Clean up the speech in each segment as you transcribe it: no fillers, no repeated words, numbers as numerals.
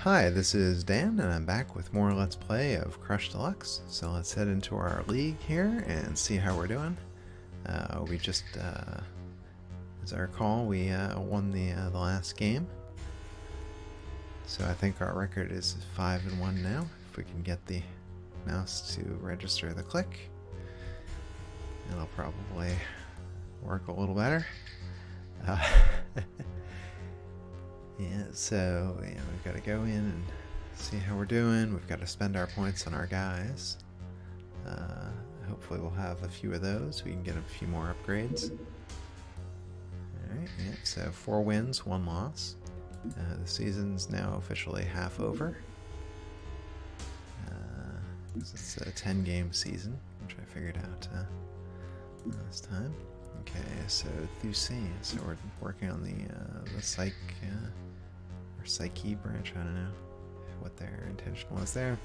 Hi, this is Dan, and I'm back with more Let's Play of Crush Deluxe. So let's head into our league here and see how we're doing. We just, as I recall, we won the last game. So I think our record is 5-1 now. If we can get the mouse to register the click, it'll probably work a little better. Yeah, so we've got to go in and see how we're doing. We've got to spend our points on our guys. Hopefully we'll have a few of those. We can get a few more upgrades. Alright, yeah, so 4 wins, 1 loss. The season's now officially half over. It's a 10-game season, which I figured out last time. Okay, so Thusain, so we're working on the psyche branch. I don't know what their intention was there.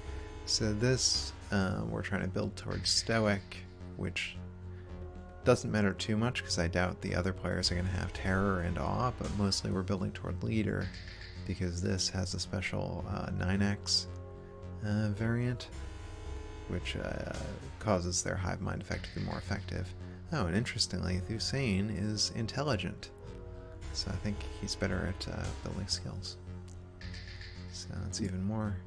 So this, we're trying to build towards Stoic, which doesn't matter too much because I doubt the other players are going to have Terror and Awe, but mostly we're building toward Leader because this has a special 9x variant, which causes their Hive Mind effect to be more effective. Oh, and interestingly, Thusain is intelligent, so I think he's better at building skills. So that's even more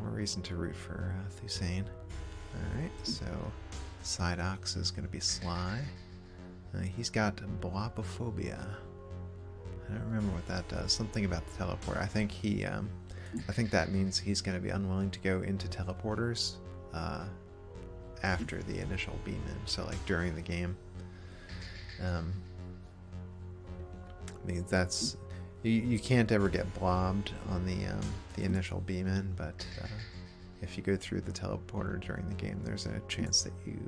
reason to root for Thusain. Alright, so Psydox is going to be Sly. He's got Blobophobia. I don't remember what that does. Something about the teleport. I think that means he's going to be unwilling to go into teleporters after the initial beam in, so like during the game. I mean, that's you can't ever get blobbed on the initial beam in, but if you go through the teleporter during the game, there's a chance that you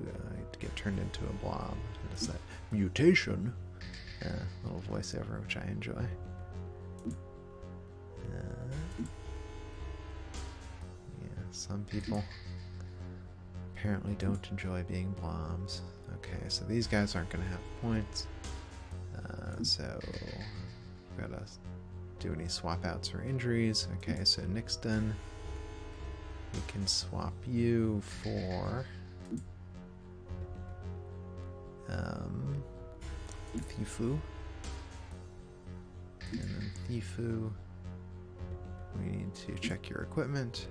get turned into a blob. It's that mutation. Little voiceover, which I enjoy. Yeah, some people apparently don't enjoy being blobs. Okay, so these guys aren't going to have points. So we've got to do any swap outs or injuries. Okay, so Nixton, we can swap you for Thifu. And then Thifu, we need to check your equipment.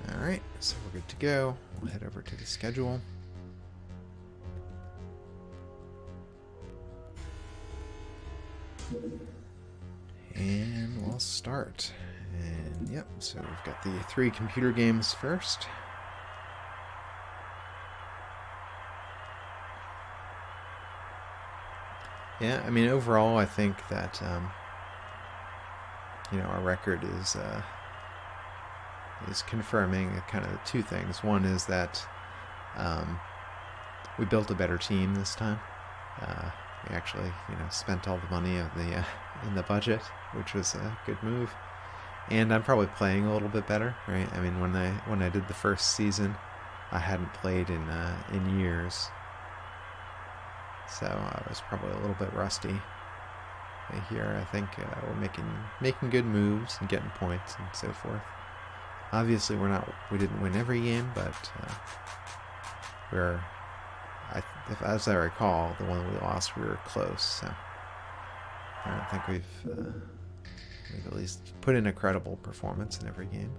Alright, so we're good to go. We'll head over to the schedule. And we'll start. And yep, so we've got the 3 computer games first. Yeah, I mean, overall, I think that, our record is confirming kind of 2 things. One is that we built a better team this time. We actually, spent all the money of the in the budget, which was a good move. And I'm probably playing a little bit better, right? I mean, when I did the first season, I hadn't played in years, so I was probably a little bit rusty. But here, I think we're making good moves and getting points and so forth. Obviously, we didn't win every game, but as I recall, the one we lost, we were close. So I don't think we've at least put in a credible performance in every game.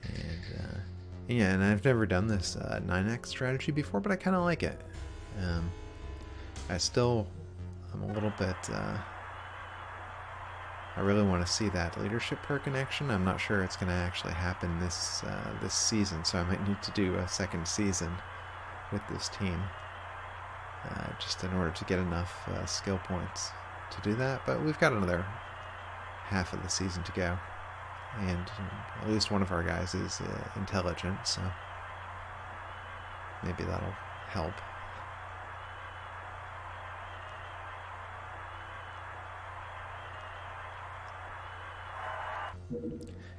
And yeah, and I've never done this 9x strategy before, but I kind of like it. I'm a little bit. I really want to see that leadership perk in action. I'm not sure it's going to actually happen this season, so I might need to do a second season with this team, just in order to get enough skill points to do that. But we've got another half of the season to go, and at least one of our guys is intelligent, so maybe that'll help.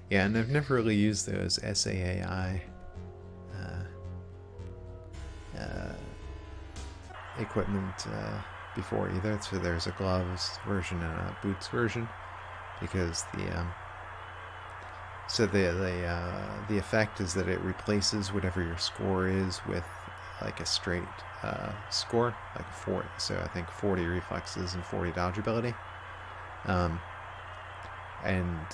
Yeah, and I've never really used those SAAI equipment before either. So there's a gloves version and a boots version, because the effect is that it replaces whatever your score is with like a straight score, like a 40. So I think 40 reflexes and 40 dodge ability. And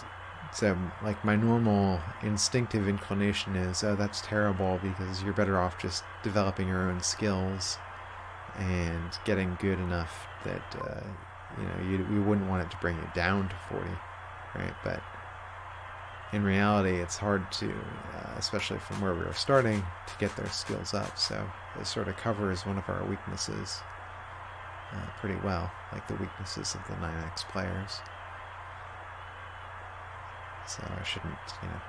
so like my normal instinctive inclination is, oh, that's terrible, because you're better off just developing your own skills and getting good enough that you wouldn't want it to bring it down to 40, right? But in reality, it's hard to, especially from where we were starting, to get their skills up. So it sort of covers one of our weaknesses pretty well, like the weaknesses of the 9X players. So I shouldn't,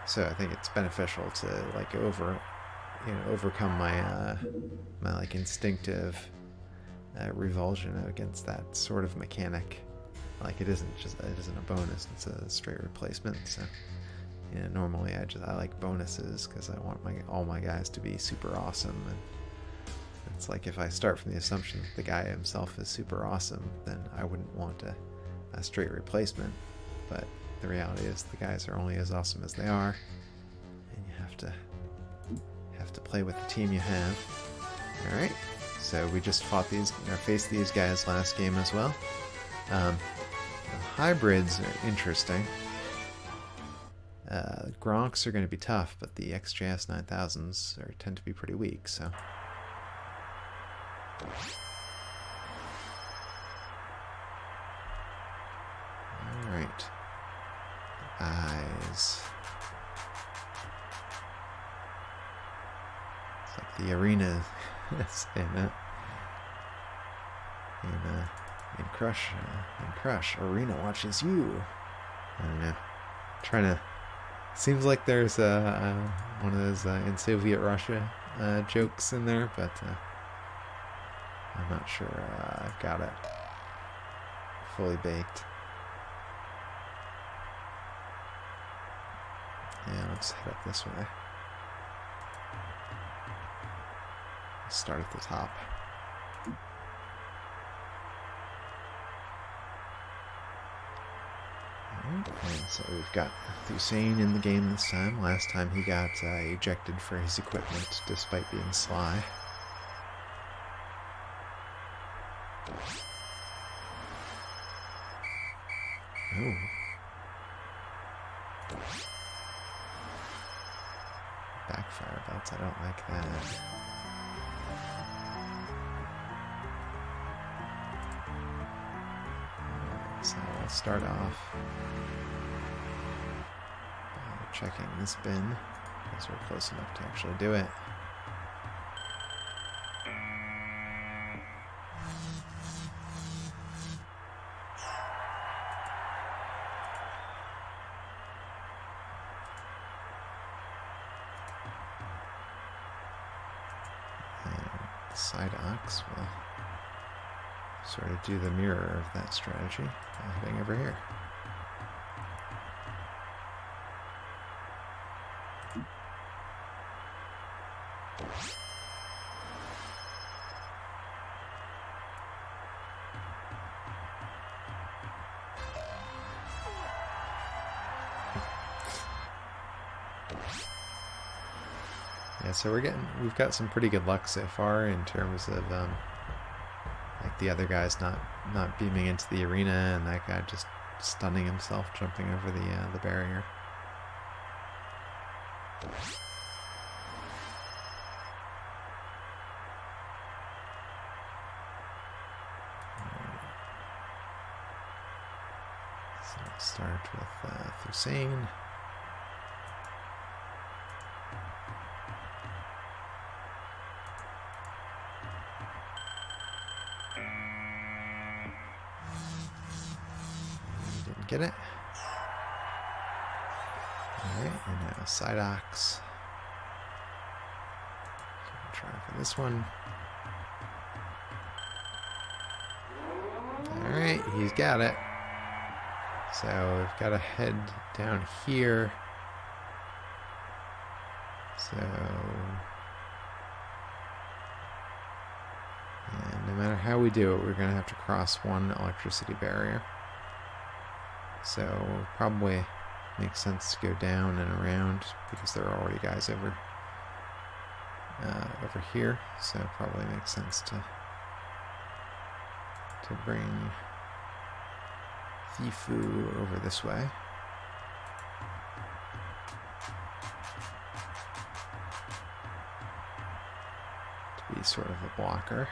so I think it's beneficial to like overcome my my like instinctive revulsion against that sort of mechanic. Like it isn't a bonus, it's a straight replacement. So normally I like bonuses because I want all my guys to be super awesome, and it's like if I start from the assumption that the guy himself is super awesome, then I wouldn't want a straight replacement. But the reality is the guys are only as awesome as they are, and you have to play with the team you have. All right, so we just faced these guys last game as well. Hybrids are interesting. Gronks are going to be tough, but the XJS 9000s tend to be pretty weak. So. All right. Eyes. It's like the arena in Crush. Arena watches you. I don't know. Trying to. Seems like there's one of those in Soviet Russia jokes in there, but I'm not sure I've got it fully baked. Yeah, let's head up this way. Start at the top. And so we've got Hussein in the game this time. Last time he got ejected for his equipment despite being sly. Oh. Backfire belts, I don't like that. So I'll start off by checking this bin, because we're close enough to actually do it. And side ox will sort of do the mirror of that strategy by heading over here. Yeah, so we've got some pretty good luck so far in terms of like the other guy's not beaming into the arena, and that guy just stunning himself jumping over the barrier. So we'll start with Hussein. Get it? Alright, and now side ox. Try for this one. Alright, he's got it. So we've got to head down here. So, and no matter how we do it, we're going to have to cross one electricity barrier. So probably makes sense to go down and around because there are already guys over here. So it probably makes sense to bring Thifu over this way. To be sort of a blocker.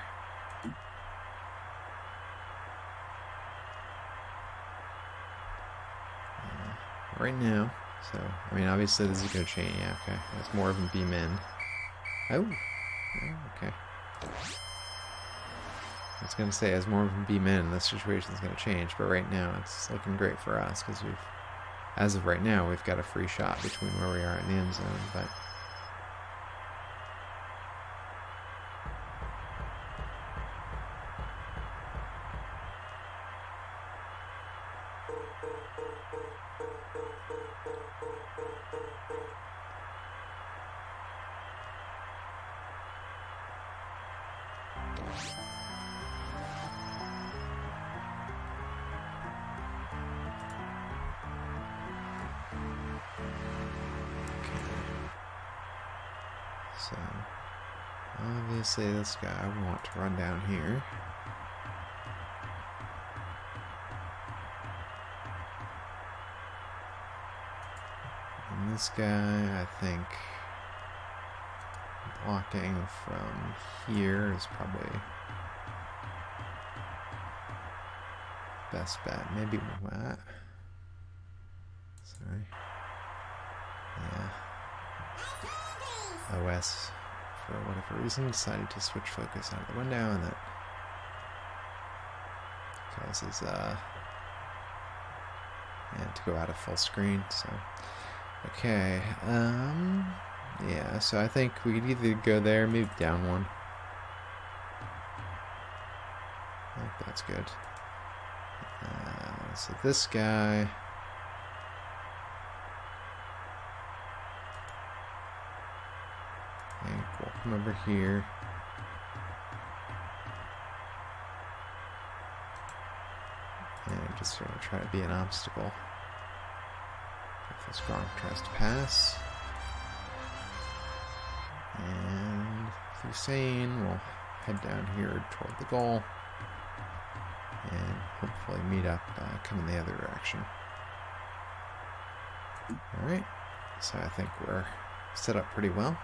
Right now, so, I mean, obviously this is going to change. Yeah, okay. As more of them beam in. Oh, okay. I was going to say, as more of them beam in, the situation is going to change, but right now it's looking great for us, because as of right now, we've got a free shot between where we are in the end zone, but... So, obviously this guy we want to run down here. And this guy, I think, blocking from here is probably best bet. Maybe what? Sorry. Yeah. OS, for whatever reason, decided to switch focus out of the window, and that causes yeah, to go out of full screen. So okay, yeah, so I think we could either go there, maybe down one. I think that's good. So this guy, we'll come over here. And just sort of try to be an obstacle. If this Gronk tries to pass. And Hussein will head down here toward the goal. And hopefully meet up, coming the other direction. Alright, so I think we're set up pretty well.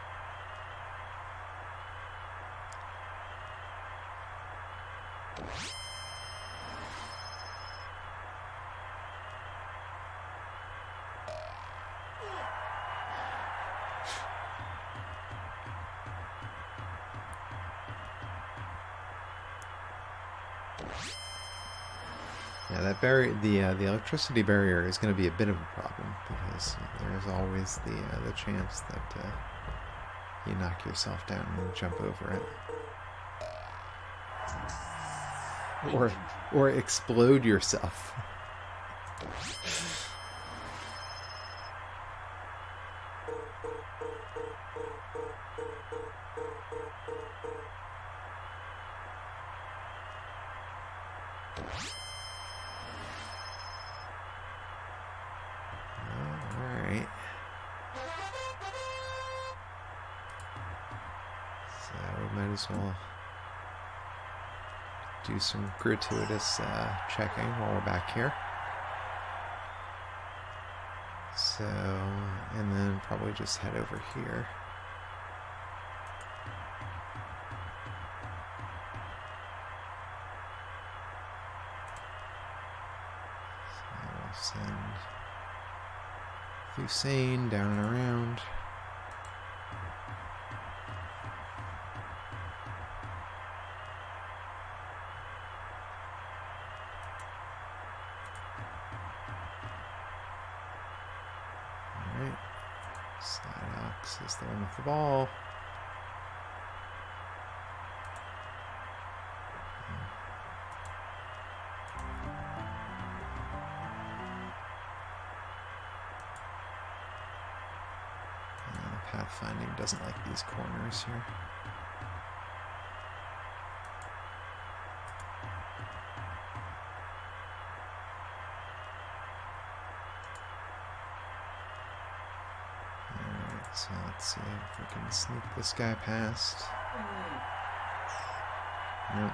Yeah, that the electricity barrier is going to be a bit of a problem because there's always the chance that you knock yourself down and jump over it, or explode yourself. Alright. So we might as well do some gratuitous checking while we're back here. So, and then probably just head over here. Send Hussein down and around. Alright. Slidox is the one with the ball. pathfinding doesn't like these corners here. Alright, so let's see if we can sneak this guy past. Nope.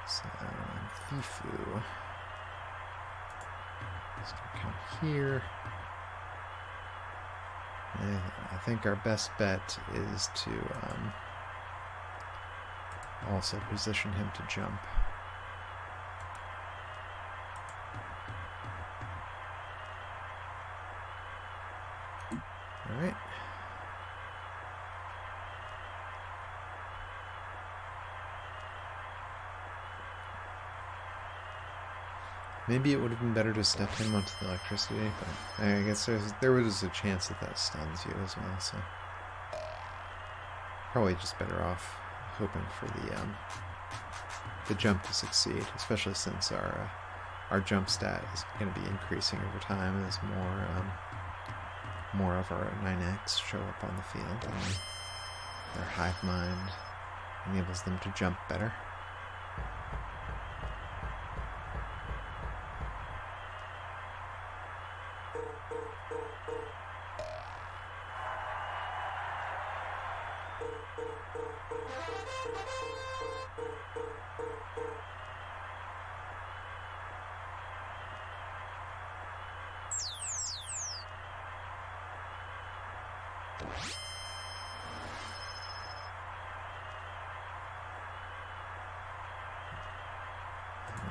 So, Thifu. He's gonna come here. And I think our best bet is to also position him to jump. Alright. Maybe it would have been better to step him onto the electricity, but I guess there was a chance that that stuns you as well, so probably just better off hoping for the jump to succeed, especially since our jump stat is going to be increasing over time as more of our 9X show up on the field, and their hive mind enables them to jump better.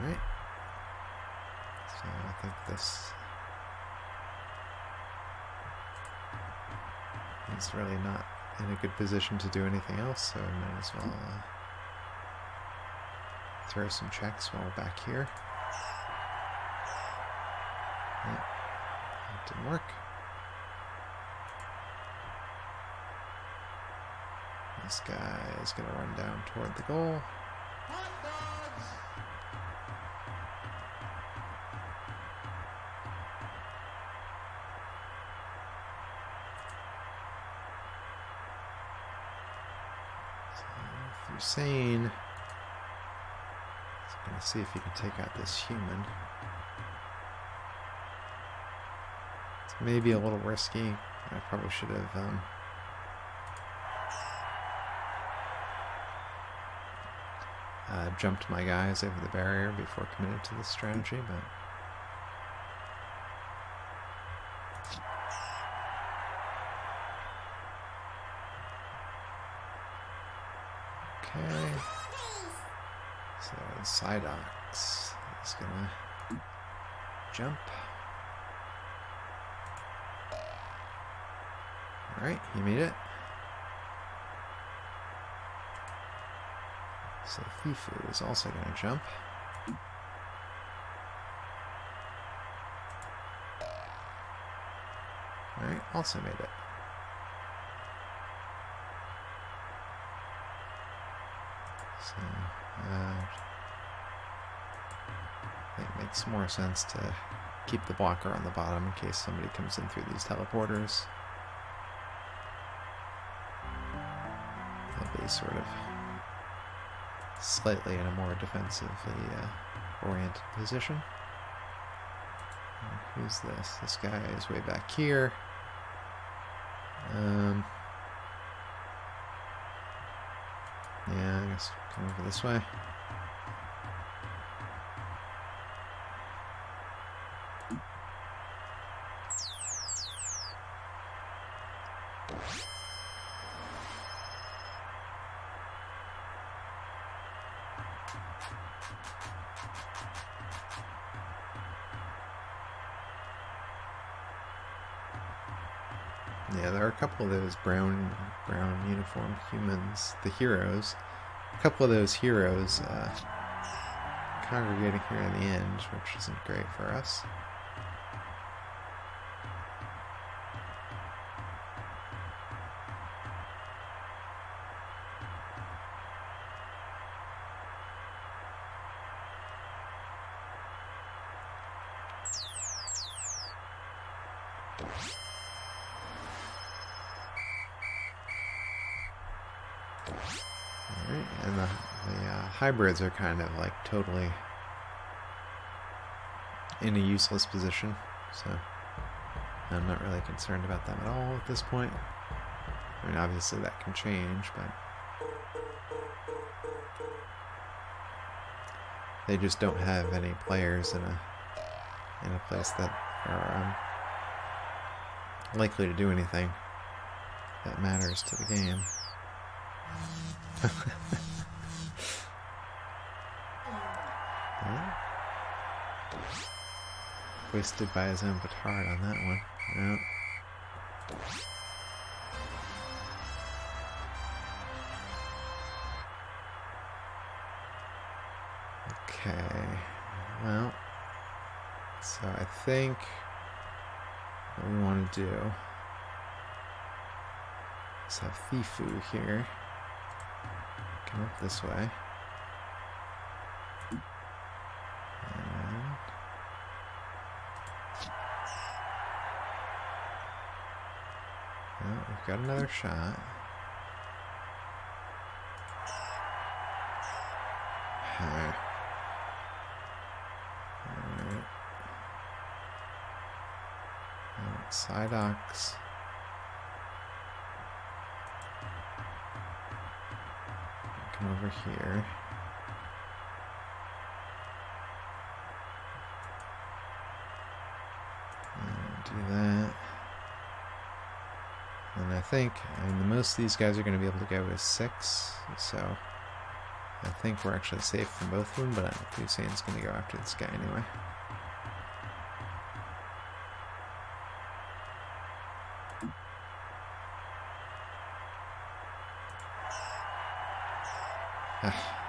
Alright. So I think this is really not in a good position to do anything else, so I might as well throw some checks while we're back here. Yep. That didn't work. This guy is going to run down toward the goal. So if you're sane, it's going to see if you can take out this human. It's maybe a little risky. I probably should have jumped my guys over the barrier before committing to this strategy, but okay. So Psydox is gonna jump. Alright, he made it. So Thifu is also going to jump. Alright, also made it. So, I think it makes more sense to keep the blocker on the bottom in case somebody comes in through these teleporters. They'll be sort of slightly in a more defensively oriented position. And who's this? This guy is way back here. Yeah, I guess come over this way. Yeah, there are a couple of those brown uniformed humans, the heroes. A couple of those heroes congregating here in the end, which isn't great for us. Alright, and the hybrids are kind of like totally in a useless position, so I'm not really concerned about them at all at this point. I mean, obviously that can change, but they just don't have any players in a place that are likely to do anything that matters to the game. Yeah. Wasted by his own petard on that one. Yeah. Okay. Well, so I think what we want to do is have Thifu here. Come up this way. Well, we've got another shot. Alright. Psydocs. Come over here. And do that. And I think, most of these guys are going to be able to go to 6, so I think we're actually safe from both of them, but Hussein's going to go after this guy anyway.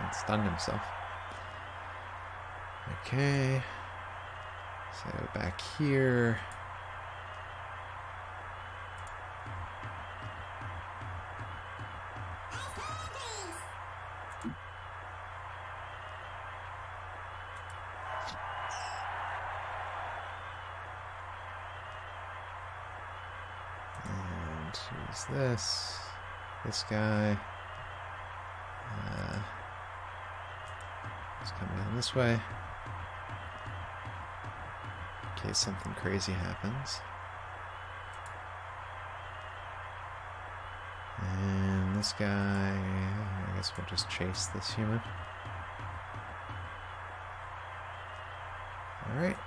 And stunned himself. Okay. So back here. And who's this? This guy. Let's come down this way in case something crazy happens. And this guy, I guess we'll just chase this human. Alright.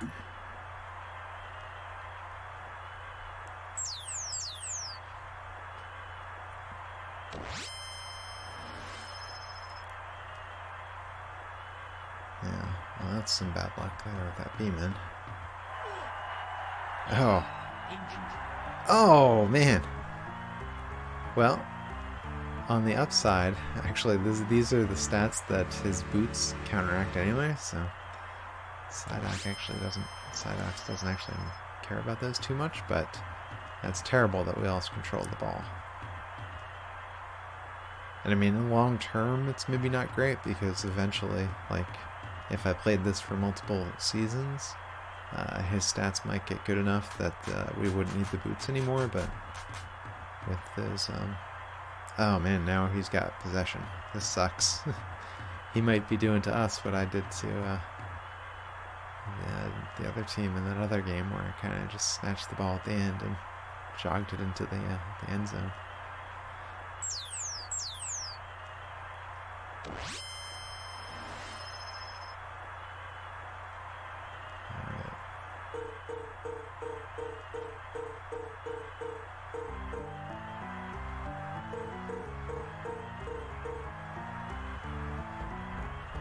Yeah, well, that's some bad luck there with that beam-in. Oh. Oh, man. Well, on the upside, actually, these are the stats that his boots counteract anyway, so Psydocs doesn't actually care about those too much, but that's terrible that we also control the ball. And I mean, in the long term, it's maybe not great, because eventually, like, if I played this for multiple seasons, his stats might get good enough that we wouldn't need the boots anymore, but with those, oh man, now he's got possession. This sucks. He might be doing to us what I did to the other team in that other game, where I kind of just snatched the ball at the end and jogged it into the end zone.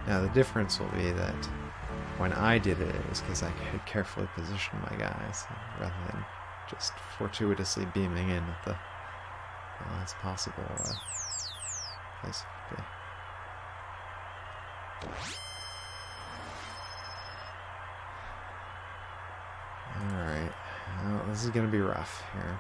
Now the difference will be that when I did it, it was because I had carefully positioned my guys, rather than just fortuitously beaming in at the last possible place it could be. Alright, well, this is going to be rough here.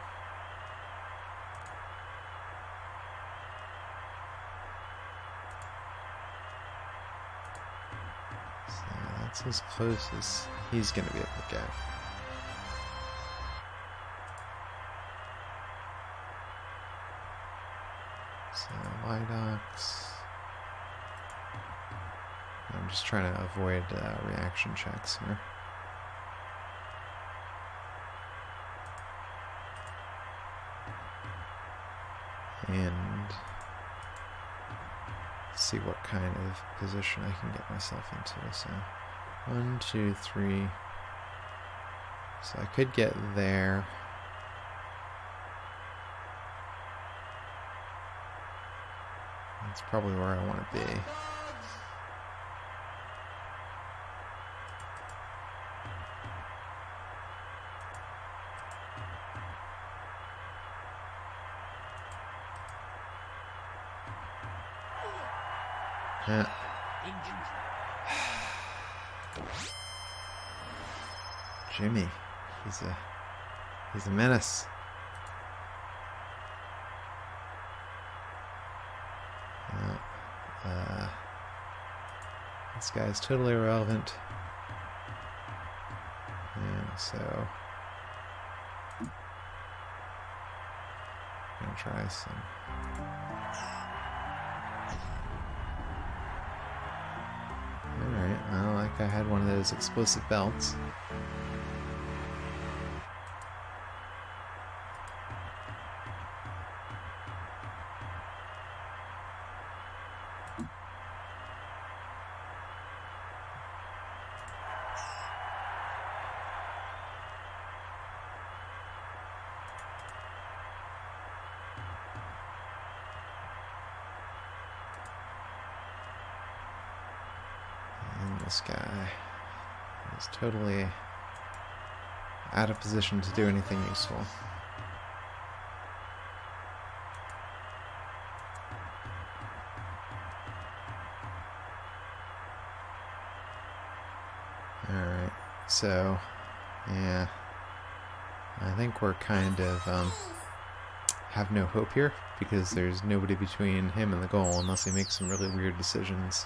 That's as close as he's going to be able to get. So Lidox. I'm just trying to avoid reaction checks here. And see what kind of position I can get myself into. So 1, 2, 3. So I could get there. That's probably where I want to be. Yeah. Jimmy, he's a menace. This guy's totally irrelevant. Yeah, so I'm gonna try some. Alright, well, like I had one of those explosive belts. This guy is totally out of position to do anything useful. Alright, so yeah, I think we're kind of have no hope here because there's nobody between him and the goal unless he makes some really weird decisions.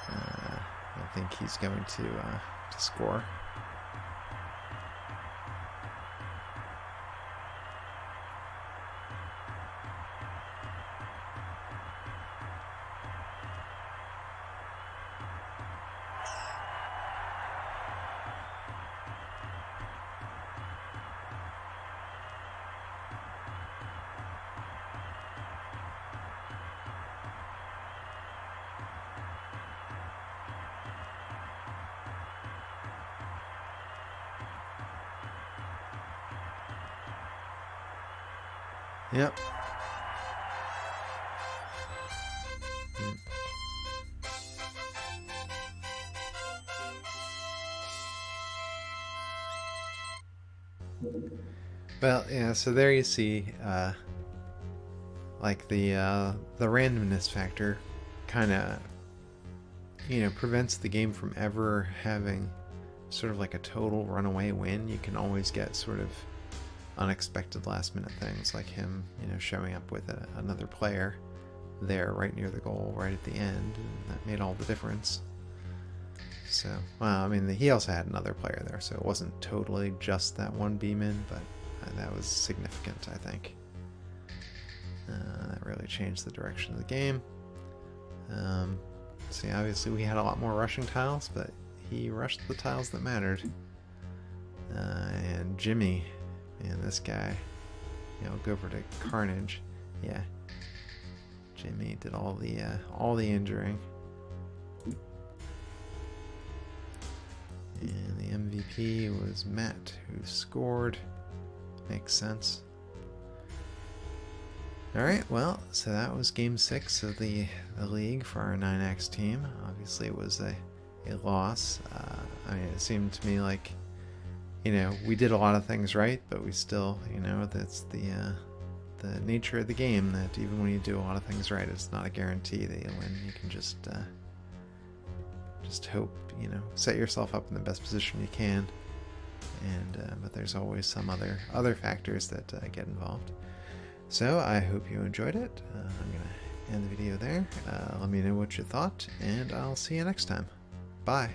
I think he's going to score. Yep. Well, yeah, so there you see, like the randomness factor kind of, prevents the game from ever having sort of like a total runaway win. You can always get sort of unexpected last minute things like him, showing up with another player there right near the goal right at the end, and that made all the difference. So, well, I mean, he also had another player there, so it wasn't totally just that one beam-in, but that was significant, I think. That really changed the direction of the game. See, obviously we had a lot more rushing tiles, but he rushed the tiles that mattered. And Jimmy, man, this guy, go over to Carnage. Yeah, Jimmy did all the injuring. And the MVP was Matt, who scored. Makes sense. Alright, well, so that was game 6 of the league for our 9X team. Obviously it was a loss. I mean, it seemed to me like, we did a lot of things right, but we still, that's the nature of the game, that even when you do a lot of things right, it's not a guarantee that you'll win. You can just hope, set yourself up in the best position you can, and but there's always some other factors that get involved. So I hope you enjoyed it. I'm gonna end the video there. Let me know what you thought, and I'll see you next time. Bye.